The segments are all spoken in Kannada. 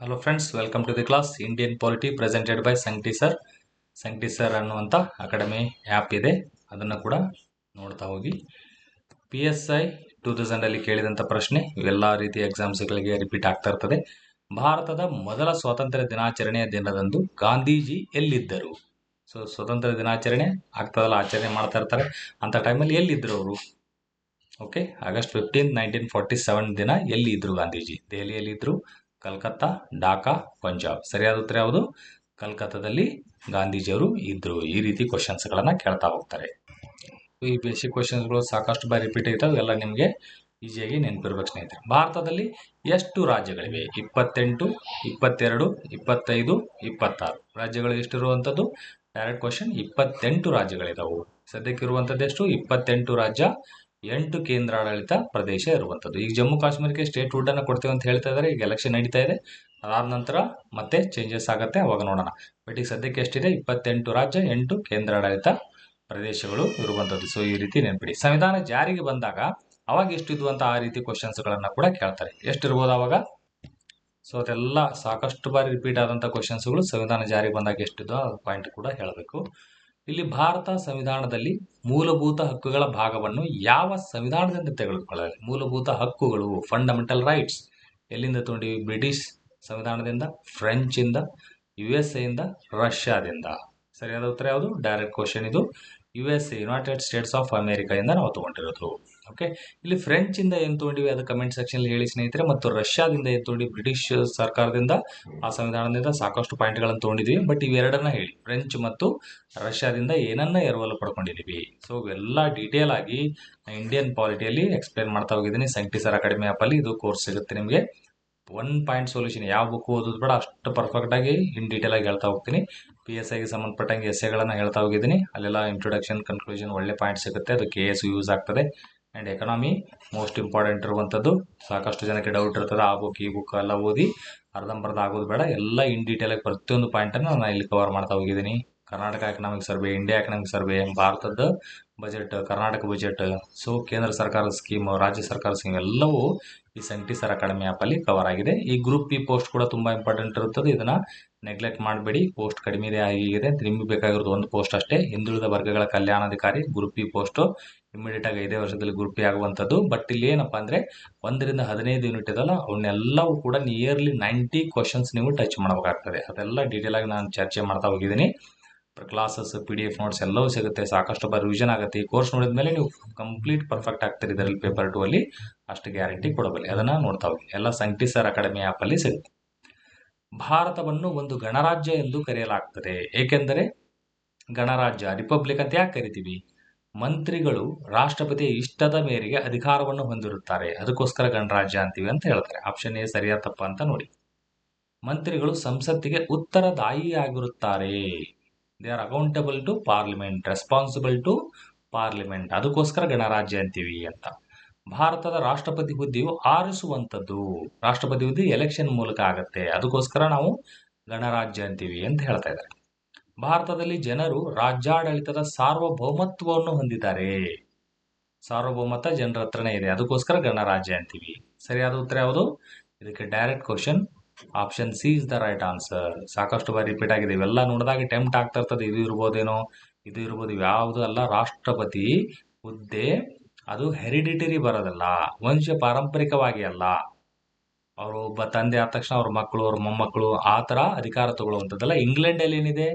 Hello friends, welcome to the class Indian polity presented by Sangati sir. Sangati sir ಅನ್ನುವಂಥ ಅಕಾಡೆಮಿ ಆ್ಯಪ್ ಇದೆ, ಅದನ್ನು ಕೂಡ ನೋಡ್ತಾ ಹೋಗಿ. PSI 2000 ಕೇಳಿದಂಥ ಪ್ರಶ್ನೆ ಇವೆಲ್ಲ ರೀತಿಯ ಎಕ್ಸಾಮ್ಸ್ಗಳಿಗೆ ರಿಪೀಟ್ ಆಗ್ತಾ ಇರ್ತದೆ. ಭಾರತದ ಮೊದಲ ಸ್ವಾತಂತ್ರ್ಯ ದಿನಾಚರಣೆಯ ದಿನದಂದು ಗಾಂಧೀಜಿ ಎಲ್ಲಿದ್ದರು? ಸೊ ಸ್ವಾತಂತ್ರ್ಯ ದಿನಾಚರಣೆ ಆಗ್ತದಲ್ಲ, ಆಚರಣೆ ಮಾಡ್ತಾ ಇರ್ತಾರೆ, ಅಂಥ ಟೈಮಲ್ಲಿ ಎಲ್ಲಿದ್ದರು ಅವರು? ಓಕೆ, August 15, 1947 ದಿನ ಎಲ್ಲಿ ಇದ್ರು ಗಾಂಧೀಜಿ? ದೆಹಲಿಯಲ್ಲಿ ಇದ್ರು, ಕಲ್ಕತ್ತಾ, ಢಾಕಾ, ಪಂಜಾಬ್. ಸರಿಯಾದ ಉತ್ತರ ಯಾವುದು? ಕಲ್ಕತ್ತಾದಲ್ಲಿ ಗಾಂಧೀಜಿಯವರು ಇದ್ರು. ಈ ರೀತಿ ಕ್ವಶನ್ಸ್ಗಳನ್ನು ಕೇಳ್ತಾ ಹೋಗ್ತಾರೆ. ಈ ಬೇಸಿಕ್ ಕ್ವಶನ್ಸ್ಗಳು ಸಾಕಷ್ಟು ಬಾರಿ ರಿಪೀಟ್ ಆಗ್ತಾವೆ, ಎಲ್ಲ ನಿಮಗೆ ಈಸಿಯಾಗಿ ನೆನಪಿರ್ಬೇಕು ಸ್ನೇಹಿತರೆ. ಭಾರತದಲ್ಲಿ ಎಷ್ಟು ರಾಜ್ಯಗಳಿವೆ? 28, 22, 25, 26 ರಾಜ್ಯಗಳು ಎಷ್ಟಿರುವಂಥದ್ದು? Direct question. 28 ರಾಜ್ಯಗಳಿದಾವು. ಸದ್ಯಕ್ಕಿರುವಂಥದ್ದು ಎಷ್ಟು? 28 ರಾಜ್ಯ, 8 ಕೇಂದ್ರಾಡಳಿತ ಪ್ರದೇಶ ಇರುವಂಥದ್ದು. ಈಗ ಜಮ್ಮು ಕಾಶ್ಮೀರಕ್ಕೆ ಸ್ಟೇಟ್ ವುಡ್ ಅನ್ನು ಕೊಡ್ತೇವೆ ಅಂತ ಹೇಳ್ತಾ ಇದ್ದಾರೆ. ಈಗ ಎಲೆಕ್ಷನ್ ನಡೀತಾ ಇದೆ, ಅದಾದ ನಂತರ ಮತ್ತೆ ಚೇಂಜಸ್ ಆಗುತ್ತೆ, ಅವಾಗ ನೋಡೋಣ. ಬಟ್ ಈಗ ಸದ್ಯಕ್ಕೆ ಎಷ್ಟಿದೆ? 28 ರಾಜ್ಯ, 8 ಕೇಂದ್ರಾಡಳಿತ ಪ್ರದೇಶಗಳು ಇರುವಂಥದ್ದು. ಸೊ ಈ ರೀತಿ ನೆನಪಿಡಿ. ಸಂವಿಧಾನ ಜಾರಿಗೆ ಬಂದಾಗ ಅವಾಗ ಎಷ್ಟಿದ್ವು ಅಂತ ಆ ರೀತಿ ಕ್ವಶನ್ಸ್ಗಳನ್ನು ಕೂಡ ಕೇಳ್ತಾರೆ. ಎಷ್ಟಿರ್ಬೋದು ಅವಾಗ? ಸೊ ಅದೆಲ್ಲ ಸಾಕಷ್ಟು ಬಾರಿ ರಿಪೀಟ್ ಆದಂಥ ಕ್ವಶನ್ಸ್ಗಳು. ಸಂವಿಧಾನ ಜಾರಿಗೆ ಬಂದಾಗ ಎಷ್ಟಿದ್ವು ಆ ಪಾಯಿಂಟ್ ಕೂಡ ಹೇಳಬೇಕು. ಇಲ್ಲಿ ಭಾರತ ಸಂವಿಧಾನದಲ್ಲಿ ಮೂಲಭೂತ ಹಕ್ಕುಗಳ ಭಾಗವನ್ನು ಯಾವ ಸಂವಿಧಾನದಿಂದ ತೆಗೆದುಕೊಳ್ಳಲಾಗಿದೆ? ಮೂಲಭೂತ ಹಕ್ಕುಗಳು, ಫಂಡಮೆಂಟಲ್ ರೈಟ್ಸ್ ಎಲ್ಲಿಂದ ತಗೊಂಡಿವಿ? ಬ್ರಿಟಿಷ್ ಸಂವಿಧಾನದಿಂದ, ಫ್ರೆಂಚ್ ಇಂದ, USA ಇಂದ, ರಷ್ಯಾದಿಂದ. ಸರಿಯಾದ ಉತ್ತರ ಯಾವುದು? ಡೈರೆಕ್ಟ್ ಕ್ವಶನ್ ಇದು. USA, United States of America ಇಂದ ನಾವು ತಗೊಂಡಿರೋದು. ಓಕೆ, ಇಲ್ಲಿ ಫ್ರೆಂಚ್ ಇಂದ ಏನು ತಗೊಂಡಿವಿ ಅದು ಕಮೆಂಟ್ ಸೆಕ್ಷನ್ ಹೇಳಿ ಸ್ನೇಹಿತರೆ. ಮತ್ತು ರಷ್ಯಾದಿಂದ ಏನು ತಗೊಂಡಿವಿ? ಬ್ರಿಟಿಷ್ ಸರ್ಕಾರದಿಂದ, ಆ ಸಂವಿಧಾನದಿಂದ ಸಾಕಷ್ಟು ಪಾಯಿಂಟ್ಗಳನ್ನು ತಗೊಂಡಿದ್ವಿ. ಬಟ್ ಇವೆರಡನ್ನ ಹೇಳಿ, ಫ್ರೆಂಚ್ ಮತ್ತು ರಷ್ಯಾದಿಂದ ಏನನ್ನ ಎರವಲು ಪಡ್ಕೊಂಡಿದ್ದೀವಿ. ಸೊ ಇವೆಲ್ಲ ಡೀಟೇಲ್ ಆಗಿ ಇಂಡಿಯನ್ ಪಾಲಿಟಿಯಲ್ಲಿ ಎಕ್ಸ್ಪ್ಲೇನ್ ಮಾಡ್ತಾ ಹೋಗಿದ್ದೀನಿ ಸಂಗಟಿ ಸರ್ ಅಕಾಡೆಮಿ ಆ್ಯಪಲ್ಲಿ. ಇದು ಕೋರ್ಸ್ ಸಿಗುತ್ತೆ ನಿಮಗೆ. 1 ಪಾಯಿಂಟ್ ಸೊಲ್ಯೂಷನ್, ಯಾವ ಬುಕ್ ಓದೋದು ಬೇಡ, ಅಷ್ಟು ಪರ್ಫೆಕ್ಟ್ ಆಗಿ ಇನ್ ಡೀಟೇಲ್ ಆಗಿ ಹೇಳ್ತಾ ಹೋಗ್ತೀನಿ. PSIಗೆ ಸಂಬಂಧಪಟ್ಟಂಗೆ ಎಸ್ಸೆಗಳನ್ನು ಹೇಳ್ತಾ ಹೋಗಿದ್ದೀನಿ. ಅಲ್ಲೆಲ್ಲ ಇಂಟ್ರೊಡಕ್ಷನ್, ಕನ್ಕ್ಲೂಷನ್ ಒಳ್ಳೆ ಪಾಯಿಂಟ್ ಸಿಗುತ್ತೆ. ಅದು KS ಯೂಸ್ ಆಗ್ತದೆ. ಆ್ಯಂಡ್ ಎಕನಾಮಿ ಮೋಸ್ಟ್ ಇಂಪಾರ್ಟೆಂಟ್ ಇರುವಂಥದ್ದು. ಸಾಕಷ್ಟು ಜನಕ್ಕೆ ಡೌಟ್ ಇರ್ತದೆ, ಆ ಬುಕ್ ಈ ಬುಕ್ ಎಲ್ಲ ಓದಿ ಅರ್ಧಂಬರ್ಧ ಆಗೋದು ಬೇಡ. ಎಲ್ಲ ಇನ್ ಡೀಟೇಲ್ ಆಗಿ ಪ್ರತಿಯೊಂದು ಪಾಯಿಂಟನ್ನು ನಾನು ಇಲ್ಲಿ ಕವರ್ ಮಾಡ್ತಾ ಹೋಗಿದ್ದೀನಿ. Karnataka economic survey, India economic survey, ಭಾರತದ ಬಜೆಟ್, ಕರ್ನಾಟಕ ಬಜೆಟ್, ಸೊ ಕೇಂದ್ರ ಸರ್ಕಾರದ ಸ್ಕೀಮ್, ರಾಜ್ಯ ಸರ್ಕಾರದ ಸ್ಕೀಮ್ ಎಲ್ಲವೂ ಈ ಸಂಗಟಿ ಸರ್ ಅಕಾಡೆಮಿ ಆ್ಯಪಲ್ಲಿ ಕವರ್ ಆಗಿದೆ. ಈ ಗ್ರೂಪ್ P ಪೋಸ್ಟ್ ಕೂಡ ತುಂಬ ಇಂಪಾರ್ಟೆಂಟ್ ಇರುತ್ತದೆ. ಇದನ್ನು ನೆಗ್ಲೆಕ್ಟ್ ಮಾಡಬೇಡಿ. ಪೋಸ್ಟ್ ಕಡಿಮೆ ಇದೆ, ಆಗಿದೆ. ನಿಮಗೆ ಬೇಕಾಗಿರೋದು ಒಂದು ಪೋಸ್ಟ್ ಅಷ್ಟೇ, ಹಿಂದುಳಿದ ವರ್ಗಗಳ ಕಲ್ಯಾಣಾಧಿಕಾರಿ ಗ್ರೂಪ್ P ಪೋಸ್ಟು. ಇಮಿಡಿಯೇಟ್ ಆಗಿ 5 ವರ್ಷದಲ್ಲಿ ಗ್ರೂಪ್ P ಆಗುವಂಥದ್ದು. ಬಟ್ ಇಲ್ಲಿ ಏನಪ್ಪ ಅಂದರೆ 1 ರಿಂದ 15 ಯೂನಿಟ್ ಇದಲ್ಲ, ಅವನ್ನೆಲ್ಲವೂ ಕೂಡ ನಿಯರ್ಲಿ 90 ಕ್ವಶನ್ಸ್ ನೀವು ಟಚ್ ಮಾಡಬೇಕಾಗ್ತದೆ. ಅದೆಲ್ಲ ಡೀಟೇಲ್ ಆಗಿ ನಾನು ಚರ್ಚೆ ಮಾಡ್ತಾ ಹೋಗಿದ್ದೀನಿ. ಕ್ಲಾಸಸ್, PDF ನೋಟ್ಸ್ ಎಲ್ಲವೂ ಸಿಗುತ್ತೆ. ಸಾಕಷ್ಟು ಬಾರಿ ರಿವಿಷನ್ ಆಗುತ್ತೆ. ಈ ಕೋರ್ಸ್ ನೋಡಿದ ಮೇಲೆ ನೀವು ಕಂಪ್ಲೀಟ್ ಪರ್ಫೆಕ್ಟ್ ಆಗ್ತೀರಿ. ಇದರಲ್ಲಿ ಪೇಪರ್ 2 ಅಲ್ಲಿ ಅಷ್ಟು ಗ್ಯಾರಂಟಿ ಕೊಡಬಲ್ಲೆ. ಅದನ್ನು ನೋಡ್ತಾ ಹೋಗಿ. ಎಲ್ಲ ಸಂಗಟಿ ಸರ್ ಅಕಾಡೆಮಿ ಆ್ಯಪಲ್ಲಿ ಸಿಗುತ್ತೆ. ಭಾರತವನ್ನು ಒಂದು ಗಣರಾಜ್ಯ ಎಂದು ಕರೆಯಲಾಗ್ತದೆ. ಏಕೆಂದರೆ ಗಣರಾಜ್ಯ, ರಿಪಬ್ಲಿಕ್ ಅಂತ ಯಾಕೆ ಕರಿತೀವಿ? ಮಂತ್ರಿಗಳು ರಾಷ್ಟ್ರಪತಿಯ ಇಷ್ಟದ ಮೇರೆಗೆ ಅಧಿಕಾರವನ್ನು ಹೊಂದಿರುತ್ತಾರೆ, ಅದಕ್ಕೋಸ್ಕರ ಗಣರಾಜ್ಯ ಅಂತೀವಿ ಅಂತ ಹೇಳ್ತಾರೆ. ಆಪ್ಷನ್ ಎ ಸರಿಯಾ ತಪ್ಪ ಅಂತ ನೋಡಿ. ಮಂತ್ರಿಗಳು ಸಂಸತ್ತಿಗೆ ಉತ್ತರದಾಯಿಯಾಗಿರುತ್ತಾರೆ. They are accountable to parliament, responsible to parliament, ಅದಕ್ಕೋಸ್ಕರ ಗಣರಾಜ್ಯ ಅಂತೀವಿ ಅಂತ. ಭಾರತದ ರಾಷ್ಟ್ರಪತಿ ಹುದ್ದೆಯು ಆರಿಸುವಂಥದ್ದು. ರಾಷ್ಟ್ರಪತಿ ಹುದ್ದೆ ಎಲೆಕ್ಷನ್ ಮೂಲಕ ಆಗುತ್ತೆ, ಅದಕ್ಕೋಸ್ಕರ ನಾವು ಗಣರಾಜ್ಯ ಅಂತೀವಿ ಅಂತ ಹೇಳ್ತಾ ಇದ್ದಾರೆ. ಭಾರತದಲ್ಲಿ ಜನರು ರಾಜ್ಯಾಡಳಿತದ ಸಾರ್ವಭೌಮತ್ವವನ್ನು ಹೊಂದಿದ್ದಾರೆ. ಸಾರ್ವಭೌಮತ್ವ ಜನರ ಹತ್ರನೇ ಇದೆ, ಅದಕ್ಕೋಸ್ಕರ ಗಣರಾಜ್ಯ ಅಂತೀವಿ. ಸರಿಯಾದ ಉತ್ತರ ಯಾವುದು? ಇದಕ್ಕೆ direct question option C is the right answer. ಸಾಕಷ್ಟು ಬಾರಿ ರಿಪೀಟ್ ಆಗಿದೆ. ಇವೆಲ್ಲ ನೋಡಿದಾಗ ಟೆಂಪ್ಟ್ ಆಗ್ತಾ ಇರ್ತದೆ, ಇದು ಇರ್ಬೋದೇನೋ, ಇದು ಇರ್ಬೋದು. ಯಾವುದು ಅಲ್ಲ, ರಾಷ್ಟ್ರಪತಿ ಹುದ್ದೆ ಅದು ಹೆರಿಡಿಟರಿ ಬರೋದಲ್ಲ, ವಂಶ ಪಾರಂಪರಿಕವಾಗಿ ಅಲ್ಲ. ಅವರು ಒಬ್ಬ ತಂದೆ ಆದ ತಕ್ಷಣ ಅವ್ರ ಮಕ್ಕಳು, ಅವ್ರ ಮೊಮ್ಮಕ್ಕಳು ಆ ಥರ ಅಧಿಕಾರ ತಗೊಳ್ಳುವಂಥದ್ದಲ್ಲ. ಇಂಗ್ಲೆಂಡಲ್ಲಿ ಏನಿದೆ?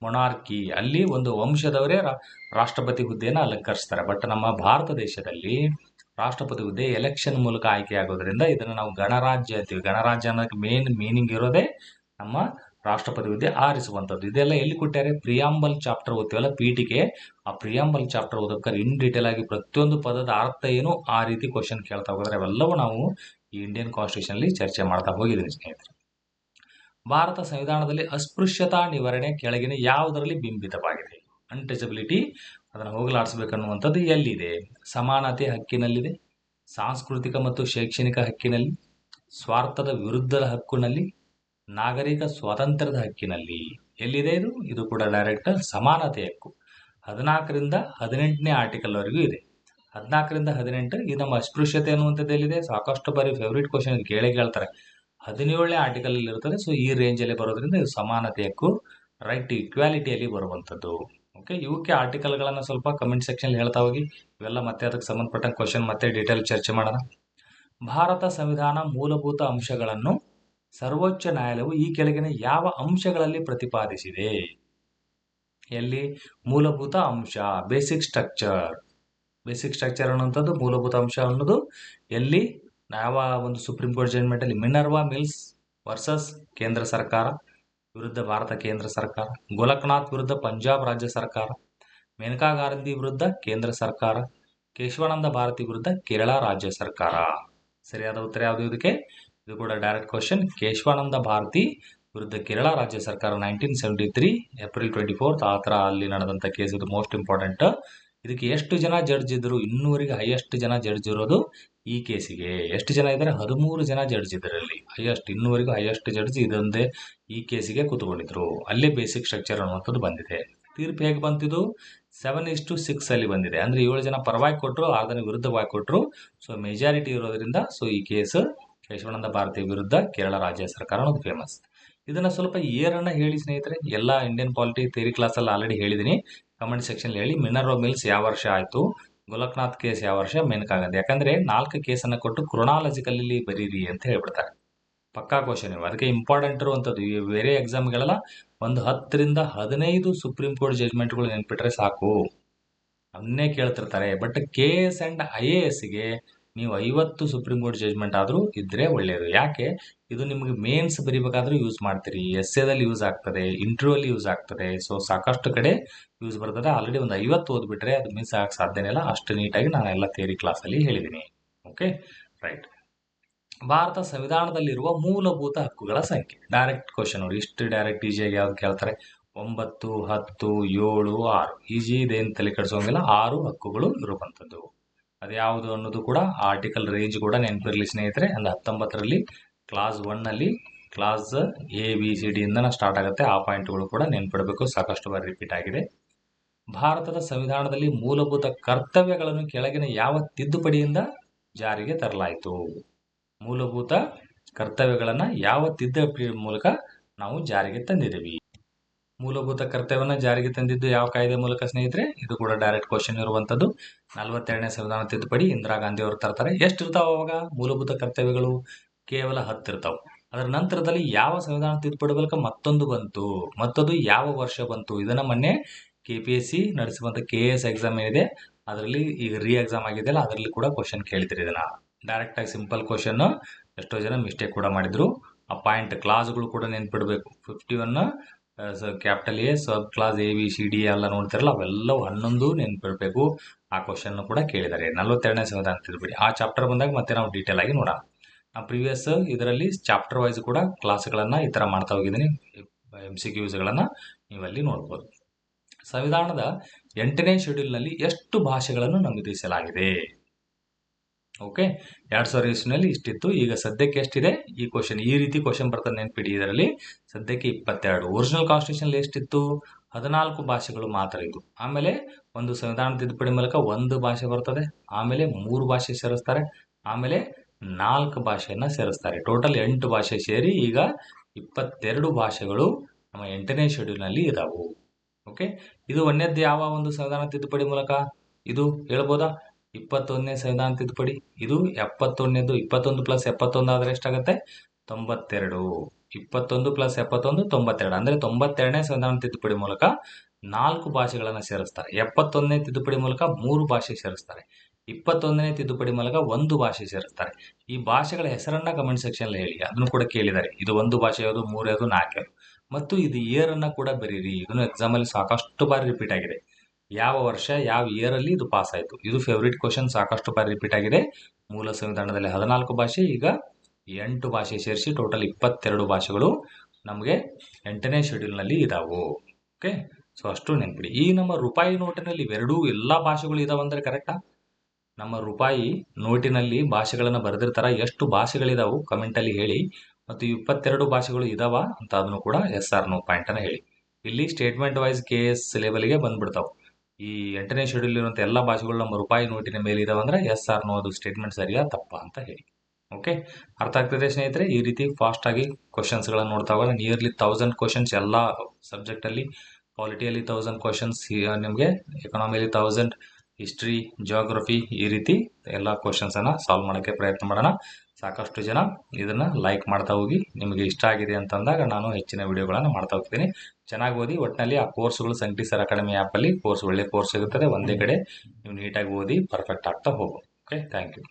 ಮೊನಾರ್ಕಿ, ಅಲ್ಲಿ ಒಂದು ವಂಶದವರೇ ರಾಷ್ಟ್ರಪತಿ ಹುದ್ದೆಯನ್ನು ಅಲಂಕರಿಸ್ತಾರೆ. ಬಟ್ ನಮ್ಮ ಭಾರತ ದೇಶದಲ್ಲಿ ರಾಷ್ಟ್ರಪತಿ ಹುದ್ದೆ ಎಲೆಕ್ಷನ್ ಮೂಲಕ ಆಯ್ಕೆ ಆಗೋದ್ರಿಂದ ಇದನ್ನು ನಾವು ಗಣರಾಜ್ಯ ಅಂತೀವಿ. ಗಣರಾಜ್ಯ ಅನ್ನೋದಕ್ಕೆ ಮೇನ್ ಮೀನಿಂಗ್ ಇರೋದೇ ನಮ್ಮ ರಾಷ್ಟ್ರಪತಿ ಹುದ್ದೆ ಆರಿಸುವಂಥದ್ದು. ಇದೆಲ್ಲ ಎಲ್ಲಿ ಕೊಟ್ಟಾರೆ? ಪ್ರಿಯಾಂಬಲ್ ಚಾಪ್ಟರ್ ಓದ್ತೀವಲ್ಲ, ಪೀಠಿಕೆ, ಆ ಪ್ರಿಯಾಂಬಲ್ ಚಾಪ್ಟರ್ ಓದೋಕೆ ಇನ್ ಡೀಟೇಲ್ ಆಗಿ ಪ್ರತಿಯೊಂದು ಪದದ ಅರ್ಥ ಏನು ಆ ರೀತಿ ಕ್ವಶನ್ ಕೇಳ್ತಾ ಹೋದ್ರೆ ಅವೆಲ್ಲವೂ ನಾವು ಈ ಇಂಡಿಯನ್ ಕಾನ್ಸ್ಟಿಟ್ಯೂಷನ್ ಅಲ್ಲಿ ಚರ್ಚೆ ಮಾಡ್ತಾ ಹೋಗಿದ್ದೀನಿ ಸ್ನೇಹಿತರೆ. ಭಾರತ ಸಂವಿಧಾನದಲ್ಲಿ ಅಸ್ಪೃಶ್ಯತಾ ನಿವಾರಣೆ ಕೆಳಗಿನ ಯಾವುದರಲ್ಲಿ ಬಿಂಬಿತವಾಗಿದೆ? ಅನ್ಟಚಬಿಲಿಟಿ, ಅದನ್ನು ಹೋಗಲಾಡಿಸಬೇಕನ್ನುವಂಥದ್ದು ಎಲ್ಲಿದೆ? ಸಮಾನತೆ ಹಕ್ಕಿನಲ್ಲಿದೆ, ಸಾಂಸ್ಕೃತಿಕ ಮತ್ತು ಶೈಕ್ಷಣಿಕ ಹಕ್ಕಿನಲ್ಲಿ, ಸ್ವಾರ್ಥದ ವಿರುದ್ಧದ ಹಕ್ಕಿನಲ್ಲಿ, ನಾಗರಿಕ ಸ್ವಾತಂತ್ರ್ಯದ ಹಕ್ಕಿನಲ್ಲಿ. ಎಲ್ಲಿದೆ ಇದು? ಇದು ಕೂಡ ಡೈರೆಕ್ಟ್ ಸಮಾನತೆ ಹಕ್ಕು. 14 ರಿಂದ 18ನೇ ಆರ್ಟಿಕಲ್ ವರೆಗೂ ಇದೆ. 14 ರಿಂದ 18 ಇದು ನಮ್ಮ ಅಸ್ಪೃಶ್ಯತೆ ಅನ್ನುವಂಥದ್ದು ಎಲ್ಲಿದೆ? ಸಾಕಷ್ಟು ಬಾರಿ ಫೇವ್ರೇಟ್ ಕ್ವಶನ್ ಕೇಳೇ ಕೇಳ್ತಾರೆ. 17ನೇ ಆರ್ಟಿಕಲ್ ಅಲ್ಲಿ ಇರ್ತದೆ. ಸೊ ಈ ರೇಂಜಲ್ಲಿ ಬರೋದ್ರಿಂದ ಇದು ಸಮಾನತೆ ಹಕ್ಕು, ರೈಟ್ ಟು ಇಕ್ವಾಲಿಟಿಯಲ್ಲಿ ಬರುವಂಥದ್ದು. ಓಕೆ, ಇವಕ್ಕೆ ಆರ್ಟಿಕಲ್ಗಳನ್ನು ಸ್ವಲ್ಪ ಕಮೆಂಟ್ ಸೆಕ್ಷನ್ ಹೇಳ್ತಾ ಹೋಗಿ. ಇವೆಲ್ಲ ಮತ್ತೆ ಅದಕ್ಕೆ ಸಂಬಂಧಪಟ್ಟ ಕ್ವಶನ್ ಮತ್ತೆ ಡೀಟೇಲ್ ಚರ್ಚೆ ಮಾಡೋಣ. ಭಾರತ ಸಂವಿಧಾನ ಮೂಲಭೂತ ಅಂಶಗಳನ್ನು ಸರ್ವೋಚ್ಚ ನ್ಯಾಯಾಲಯವು ಈ ಕೆಳಗಿನ ಯಾವ ಅಂಶಗಳಲ್ಲಿ ಪ್ರತಿಪಾದಿಸಿದೆ? ಎಲ್ಲಿ? ಮೂಲಭೂತ ಅಂಶ, ಬೇಸಿಕ್ ಸ್ಟ್ರಕ್ಚರ್. ಬೇಸಿಕ್ ಸ್ಟ್ರಕ್ಚರ್ ಅನ್ನುವಂಥದ್ದು ಮೂಲಭೂತ ಅಂಶ ಅನ್ನೋದು ಎಲ್ಲಿ? ಯಾವ ಒಂದು ಸುಪ್ರೀಂ ಕೋರ್ಟ್ ಜಡ್ಜ್ಮೆಂಟ್ ಅಲ್ಲಿ? ಮಿನರ್ವಾ ಮಿಲ್ಸ್ ವರ್ಸಸ್ ಕೇಂದ್ರ ಸರ್ಕಾರ ವಿರುದ್ಧ ಭಾರತ ಕೇಂದ್ರ ಸರ್ಕಾರ, ಗೋಲಕ್ನಾಥ್ ವಿರುದ್ಧ ಪಂಜಾಬ್ ರಾಜ್ಯ ಸರ್ಕಾರ, ಮೇನಕಾ ಗಾಂಧಿ ವಿರುದ್ಧ ಕೇಂದ್ರ ಸರ್ಕಾರ, ಕೇಶವಾನಂದ ಭಾರತಿ ವಿರುದ್ಧ ಕೇರಳ ರಾಜ್ಯ ಸರ್ಕಾರ. ಸರಿಯಾದ ಉತ್ತರ ಯಾವುದು ಇದಕ್ಕೆ? ಇದು ಕೂಡ ಡೈರೆಕ್ಟ್ ಕ್ವಶನ್. ಕೇಶವಾನಂದ ಭಾರತಿ ವಿರುದ್ಧ ಕೇರಳ ರಾಜ್ಯ ಸರ್ಕಾರ 1973 ಏಪ್ರಿಲ್ 24 ಆ ಥರ ಅಲ್ಲಿ ನಡೆದಂಥ ಕೇಸ್. ಇದು ಮೋಸ್ಟ್ ಇಂಪಾರ್ಟೆಂಟ್. ಇದಕ್ಕೆ ಎಷ್ಟು ಜನ ಜಡ್ಜ್ ಇದ್ರು? ಇನ್ನೂವರೆಗೆ ಹೈಯೆಸ್ಟ್ ಜನ ಜಡ್ಜ್ ಇರೋದು ಈ ಕೇಸಿಗೆ. ಎಷ್ಟು ಜನ ಇದ್ದಾರೆ? 13 ಜನ ಜಡ್ಜ್ ಇದರಲ್ಲಿ. ಹೈಯೆಸ್ಟ್, ಇನ್ನೂವರೆಗೂ ಹೈಯೆಸ್ಟ್ ಜಡ್ಜ್ ಇದೊಂದೇ ಈ ಕೇಸಿಗೆ ಕೂತ್ಕೊಂಡಿದ್ರು. ಅಲ್ಲೇ ಬೇಸಿಕ್ ಸ್ಟ್ರಕ್ಚರ್ ಅನ್ನುವಂಥದ್ದು ಬಂದಿದೆ. ತೀರ್ಪು ಹೇಗೆ ಬಂತಿದ್ದು? 7:6 ಅಲ್ಲಿ ಬಂದಿದೆ. ಅಂದ್ರೆ 7 ಜನ ಪರವಾಗಿ ಕೊಟ್ಟರು, 6 ಜನ ವಿರುದ್ಧವಾಗಿ ಕೊಟ್ಟರು. ಸೊ ಮೆಜಾರಿಟಿ ಇರೋದ್ರಿಂದ ಸೊ ಈ ಕೇಸ್ ಕೇಶವಾನಂದ ಭಾರತಿ ವಿರುದ್ಧ ಕೇರಳ ರಾಜ್ಯ ಸರ್ಕಾರ ಅನ್ನೋದು ಫೇಮಸ್. ಇದನ್ನ ಸ್ವಲ್ಪ ಏರನ್ನ ಹೇಳಿ ಸ್ನೇಹಿತರೆ. ಎಲ್ಲ ಇಂಡಿಯನ್ ಪಾಲಿಟಿ ಥಿಯರಿ ಕ್ಲಾಸಲ್ಲಿ ಆಲ್ರೆಡಿ ಹೇಳಿದ್ದೀನಿ. ಕಮೆಂಟ್ ಸೆಕ್ಷನ್ ಹೇಳಿ. ಮಿನರ್ವಾ ಮಿಲ್ಸ್ ಯಾವ ವರ್ಷ ಆಯಿತು, ಗೋಲಕ್ನಾಥ್ ಕೇಸ್ ಯಾವ ವರ್ಷ, ಮೇನಕಾ ಗಾಂಧಿ. ಯಾಕಂದ್ರೆ 4 ಕೇಸನ್ನು ಕೊಟ್ಟು ಕ್ರೊನಾಲಜಿಕಲ್ಲಿ ಬರೀರಿ ಅಂತ ಹೇಳ್ಬಿಡ್ತಾರೆ. ಪಕ್ಕಾ ಕ್ವಶನ್ ಇವು, ಅದಕ್ಕೆ ಇಂಪಾರ್ಟೆಂಟ್ ಇರುವಂಥದ್ದು. ಈ ಬೇರೆ ಎಕ್ಸಾಮ್ಗಳೆಲ್ಲ ಒಂದು 10 ರಿಂದ 15 ಸುಪ್ರೀಂ ಕೋರ್ಟ್ ಜಡ್ಜ್ಮೆಂಟ್ಗಳು ನೆನ್ಪಿಟ್ರೆ ಸಾಕು, ಅವನ್ನೇ ಕೇಳ್ತಿರ್ತಾರೆ. ಬಟ್ KS ಆ್ಯಂಡ್ IASಗೆ ನೀವು 50 ಸುಪ್ರೀಂ ಕೋರ್ಟ್ ಜಡ್ಜ್ಮೆಂಟ್ ಆದರೂ ಇದ್ರೆ ಒಳ್ಳೆಯದು. ಯಾಕೆ? ಇದು ನಿಮಗೆ ಮೇನ್ಸ್ ಬರೀಬೇಕಾದ್ರೂ ಯೂಸ್ ಮಾಡ್ತೀರಿ, ಎಸ್ಸೇದಲ್ಲಿ ಯೂಸ್ ಆಗ್ತದೆ, ಇಂಟರ್ವ್ಯೂ ಅಲ್ಲಿ ಯೂಸ್ ಆಗ್ತದೆ. ಸೊ ಸಾಕಷ್ಟು ಕಡೆ ಯೂಸ್ ಬರ್ತದೆ. ಆಲ್ರೆಡಿ ಒಂದು 50 ಓದ್ಬಿಟ್ರೆ ಅದು ಮಿಸ್ ಆಗಕ್ಕೆ ಸಾಧ್ಯನೇ ಇಲ್ಲ. ಅಷ್ಟು ನೀಟಾಗಿ ನಾನು ಎಲ್ಲ ಥಿಯರಿ ಕ್ಲಾಸಲ್ಲಿ ಹೇಳಿದ್ದೀನಿ. Okay, right. ಭಾರತ ಸಂವಿಧಾನದಲ್ಲಿರುವ ಮೂಲಭೂತ ಹಕ್ಕುಗಳ ಸಂಖ್ಯೆ. ಡೈರೆಕ್ಟ್ ಕ್ವಶನ್ ನೋಡಿ. ಇಷ್ಟು ಡೈರೆಕ್ಟ್ ಈಸಿಯಾಗಿ ಯಾವ್ದು ಕೇಳ್ತಾರೆ? 9, 10, 7, 6. ಈಜಿ ಇದೇನು ತಲೆ ಕೆಡಿಸೋಂಗಿಲ್ಲ. 6 ಹಕ್ಕುಗಳು ಇರುವಂಥದ್ದು. ಅದು ಯಾವುದು ಅನ್ನೋದು ಕೂಡ ಆರ್ಟಿಕಲ್ ರೇಂಜ್ ಕೂಡ ನೆನಪಿರಲಿ ಸ್ನೇಹಿತರೆ. ಅಂದ್ರೆ 19ರಲ್ಲಿ ಕ್ಲಾಸ್ 1 ಅಲ್ಲಿ ಕ್ಲಾಸ್ ABCD ಇಂದ ಸ್ಟಾರ್ಟ್ ಆಗುತ್ತೆ. ಆ ಪಾಯಿಂಟ್ಗಳು ಕೂಡ ನೆನ್ಪಿಡಬೇಕು. ಸಾಕಷ್ಟು ಬಾರಿ ರಿಪೀಟ್ ಆಗಿದೆ. ಭಾರತದ ಸಂವಿಧಾನದಲ್ಲಿ ಮೂಲಭೂತ ಕರ್ತವ್ಯಗಳನ್ನು ಕೆಳಗಿನ ಯಾವ ತಿದ್ದುಪಡಿಯಿಂದ ಜಾರಿಗೆ ತರಲಾಯಿತು? ಮೂಲಭೂತ ಕರ್ತವ್ಯಗಳನ್ನ ಯಾವ ತಿದ್ದುಪಡಿ ಮೂಲಕ ನಾವು ಜಾರಿಗೆ ತಂದಿದ್ದೀವಿ? ಮೂಲಭೂತ ಕರ್ತವ್ಯವನ್ನ ಜಾರಿಗೆ ತಂದಿದ್ದು ಯಾವ ಕಾಯ್ದೆ ಮೂಲಕ ಸ್ನೇಹಿತರೆ? ಇದು ಕೂಡ ಡೈರೆಕ್ಟ್ ಕ್ವಶನ್ ಇರುವಂತದ್ದು. 42ನೇ ಸಂವಿಧಾನ ತಿದ್ದುಪಡಿ ಇಂದಿರಾ ಗಾಂಧಿ ಅವರು ತರ್ತಾರೆ. ಎಷ್ಟು ಇರ್ತಾವ ಅವಾಗ ಮೂಲಭೂತ ಕರ್ತವ್ಯಗಳು? ಕೇವಲ 10 ಇರ್ತಾವ. ಅದರ ನಂತರದಲ್ಲಿ ಯಾವ ಸಂವಿಧಾನ ತಿದ್ದುಪಡಿ ಮೂಲಕ ಮತ್ತೊಂದು ಬಂತು, ಮತ್ತದು ಯಾವ ವರ್ಷ ಬಂತು? ಇದನ್ನ ಮೊನ್ನೆ KPSC ನಡೆಸುವಂತ KS ಎಕ್ಸಾಮ್ ಏನಿದೆ ಅದರಲ್ಲಿ ಈಗ ಎಕ್ಸಾಮ್ ಆಗಿದೆಯಲ್ಲ, ಅದರಲ್ಲಿ ಕೂಡ ಕ್ವಶನ್ ಕೇಳ್ತಿರಿ. ಇದನ್ನ ಡೈರೆಕ್ಟ್ ಆಗಿ ಸಿಂಪಲ್ ಕ್ವಶನ್. ಎಷ್ಟೋ ಜನ ಮಿಸ್ಟೇಕ್ ಕೂಡ ಮಾಡಿದ್ರು. ಆ ಪಾಯಿಂಟ್ ಕ್ಲಾಸ್ಗಳು ಕೂಡ ನೆನ್ಪಿಡ್ಬೇಕು. 51 capital A, sub class ABCD ಎಲ್ಲ ನೋಡ್ತಿರಲ್ಲ, ಅವೆಲ್ಲವೂ 11 ನೆನ್ಪಿಡ್ಬೇಕು. ಆ ಕ್ವಶನ್ ಕೂಡ ಕೇಳಿದ್ದಾರೆ. 42ನೇ ಸಂವಿಧಾನ ತಿದ್ದುಪಡಿ ಆ ಚಾಪ್ಟರ್ ಬಂದಾಗ ಮತ್ತೆ ನಾವು ಡೀಟೇಲ್ ಆಗಿ ನೋಡೋಣ. ನಾವು ಪ್ರೀವಿಯಸ್ ಇದರಲ್ಲಿ ಚಾಪ್ಟರ್ ವೈಸ್ ಕೂಡ ಕ್ಲಾಸ್ಗಳನ್ನ ಈ ತರ ಮಾಡ್ತಾ ಹೋಗಿದ್ದೀನಿ. MCQsಗಳನ್ನ ನೀವಲ್ಲಿ ನೋಡ್ಬೋದು. ಸಂವಿಧಾನದ 8ನೇ ಶೆಡ್ಯೂಲ್ನಲ್ಲಿ ಎಷ್ಟು ಭಾಷೆಗಳನ್ನು ನಮೂದಿಸಲಾಗಿದೆ? ಓಕೆ, 2000 ಇಸ್ವಿನಲ್ಲಿ ಇಷ್ಟಿತ್ತು. ಈಗ ಸದ್ಯಕ್ಕೆ ಎಷ್ಟಿದೆ? ಈ ಕ್ವಶನ್ ಈ ರೀತಿ ಕ್ವಶನ್ ಬರ್ತದೆ, ನೆನ್ಪಿಡಿ. ಇದರಲ್ಲಿ ಸದ್ಯಕ್ಕೆ 22. ಒರಿಜಿನಲ್ ಕಾನ್ಸ್ಟಿಟ್ಯೂಷನ್ ಎಷ್ಟಿತ್ತು? 14 ಭಾಷೆಗಳು ಮಾತ್ರ ಇತ್ತು. ಆಮೇಲೆ ಒಂದು ಸಂವಿಧಾನ ತಿದ್ದುಪಡಿ ಮೂಲಕ 1 ಭಾಷೆ ಬರ್ತದೆ. ಆಮೇಲೆ 3 ಭಾಷೆ ಸೇರಿಸ್ತಾರೆ. ಆಮೇಲೆ 4 ಭಾಷೆಯನ್ನ ಸೇರಿಸ್ತಾರೆ. ಟೋಟಲ್ 8 ಭಾಷೆ ಸೇರಿ ಈಗ 22 ಭಾಷೆಗಳು ನಮ್ಮ 8ನೇ ಶೆಡ್ಯೂಲ್ನಲ್ಲಿ ಇದಾವು. ಓಕೆ, ಇದು ಒಂದೇದ್ದು ಯಾವ ಒಂದು ಸಂವಿಧಾನ ತಿದ್ದುಪಡಿ ಮೂಲಕ? ಇದು ಹೇಳ್ಬೋದಾ? 21ನೇ ಸಂವಿಧಾನ ತಿದ್ದುಪಡಿ. ಇದು 71ನೇದು. 21 + 71 ಆದ್ರೆ ಎಷ್ಟಾಗುತ್ತೆ? 92. 21 + 71 92. ಅಂದ್ರೆ 92ನೇ ಸಂವಿಧಾನ ತಿದ್ದುಪಡಿ ಮೂಲಕ 4 ಭಾಷೆಗಳನ್ನ ಸೇರಿಸ್ತಾರೆ. 71ನೇ ತಿದ್ದುಪಡಿ ಮೂಲಕ 3 ಭಾಷೆ ಸೇರಿಸ್ತಾರೆ. 21ನೇ ತಿದ್ದುಪಡಿ ಮೂಲಕ 1 ಭಾಷೆ ಸೇರಿಸ್ತಾರೆ. ಈ ಭಾಷೆಗಳ ಹೆಸರನ್ನ ಕಮೆಂಟ್ ಸೆಕ್ಷನ್ ಹೇಳಿ. ಅದನ್ನು ಕೂಡ ಕೇಳಿದ್ದಾರೆ. ಇದು 1 ಭಾಷೆ ಯಾವುದು, 3 ಯಾವುದು, 4 ಯಾವುದು, ಮತ್ತು ಇದು ಇಯರ್ ಅನ್ನ ಕೂಡ ಬರೀರಿ. ಇದನ್ನು ಎಕ್ಸಾಮ್ ಅಲ್ಲಿ ಸಾಕಷ್ಟು ಬಾರಿ ರಿಪೀಟ್ ಆಗಿದೆ. ಯಾವ ವರ್ಷ ಯಾವ ಇಯರ್ ಅಲ್ಲಿ ಇದು ಪಾಸ್ ಆಯಿತು? ಇದು ಫೇವ್ರೇಟ್ ಕ್ವಶನ್, ಸಾಕಷ್ಟು ಬಾರಿ ರಿಪೀಟ್ ಆಗಿದೆ. ಮೂಲ ಸಂವಿಧಾನದಲ್ಲಿ 14 ಭಾಷೆ, ಈಗ 8 ಭಾಷೆ ಸೇರಿಸಿ ಟೋಟಲ್ 22 ಭಾಷೆಗಳು ನಮಗೆ 8ನೇ ಶೆಡ್ಯೂಲ್ನಲ್ಲಿ ಇದಾವು. ಓಕೆ, ಸೊ ಅಷ್ಟು ನೆನ್ಪಿಡಿ. ಈ ನಮ್ಮ ರೂಪಾಯಿ ನೋಟಿನಲ್ಲಿ ಇವೆರಡೂ ಎಲ್ಲ ಭಾಷೆಗಳು ಇದಾವಂದ್ರೆ ಕರೆಕ್ಟಾ? ನಮ್ಮ ರೂಪಾಯಿ ನೋಟಿನಲ್ಲಿ ಭಾಷೆಗಳನ್ನ ಬರೆದಿರ್ತಾರ. ಎಷ್ಟು ಭಾಷೆಗಳಿದಾವು ಕಮೆಂಟಲ್ಲಿ ಹೇಳಿ. ಮತ್ತು 22 ಭಾಷೆಗಳು ಇದಾವ ಅಂತ ಅದನ್ನು ಕೂಡ SR ನೋ ಪಾಯಿಂಟ್ ಅನ್ನ ಹೇಳಿ. ಇಲ್ಲಿ ಸ್ಟೇಟ್ಮೆಂಟ್ ವೈಸ್ KS ಲೆವೆಲ್ಗೆ ಬಂದ್ಬಿಡ್ತಾವ. ಈ 8ನೇ ಶೆಡ್ಯೂಲ್ ಇರುವಂತ ಎಲ್ಲ ಭಾಷೆಗಳು ನಮ್ಮ ರೂಪಾಯಿ ನೋಟಿನ ಮೇಲೆ ಇದಾವಂದ್ರೆ SR ನೋ ಅದು ಸ್ಟೇಟ್ಮೆಂಟ್ ಸರಿಯಾ ತಪ್ಪಾ ಅಂತ ಹೇಳಿ. ಓಕೆ, ಅರ್ಥ ಆಗ್ತದೆ ಸ್ನೇಹಿತರೆ. ಈ ರೀತಿ ಫಾಸ್ಟಾಗಿ ಕ್ವಶನ್ಸ್ಗಳನ್ನು ನೋಡ್ತಾ ಹೋಗೋಣ. ನಿಯರ್ಲಿ 1000 ಕ್ವಶನ್ಸ್ ಎಲ್ಲ ಸಬ್ಜೆಕ್ಟಲ್ಲಿ. ಪಾಲಿಟಿಯಲ್ಲಿ 1000 ಕ್ವಶನ್ಸ್, ನಿಮಗೆ ಎಕನಾಮಿಲಿ 1000, ಹಿಸ್ಟ್ರಿ, ಜಿಯೋಗ್ರಫಿ, ಈ ರೀತಿ ಎಲ್ಲ ಕ್ವಶನ್ಸನ್ನು ಸಾಲ್ವ್ ಮಾಡೋಕ್ಕೆ ಪ್ರಯತ್ನ ಮಾಡೋಣ. ಸಾಕಷ್ಟು ಜನ ಇದನ್ನು ಲೈಕ್ ಮಾಡ್ತಾ ಹೋಗಿ. ನಿಮಗೆ ಇಷ್ಟ ಆಗಿದೆ ಅಂತಂದಾಗ ನಾನು ಹೆಚ್ಚಿನ ವಿಡಿಯೋಗಳನ್ನು ಮಾಡ್ತಾ ಹೋಗ್ತೀನಿ. ಚೆನ್ನಾಗಿ ಓದಿ. ಒಟ್ಟಿನಲ್ಲಿ ಆ ಕೋರ್ಸ್ಗಳು ಸಂಕಟಿ ಸರ್ ಅಕಾಡೆಮಿ ಆ್ಯಪಲ್ಲಿ ಒಳ್ಳೆ ಕೋರ್ಸ್ ಸಿಗುತ್ತದೆ. ಒಂದೇ ಕಡೆ ನೀವು ನೀಟಾಗಿ ಓದಿ ಪರ್ಫೆಕ್ಟ್ ಆಗ್ತಾ ಹೋಗು. Okay, thank you.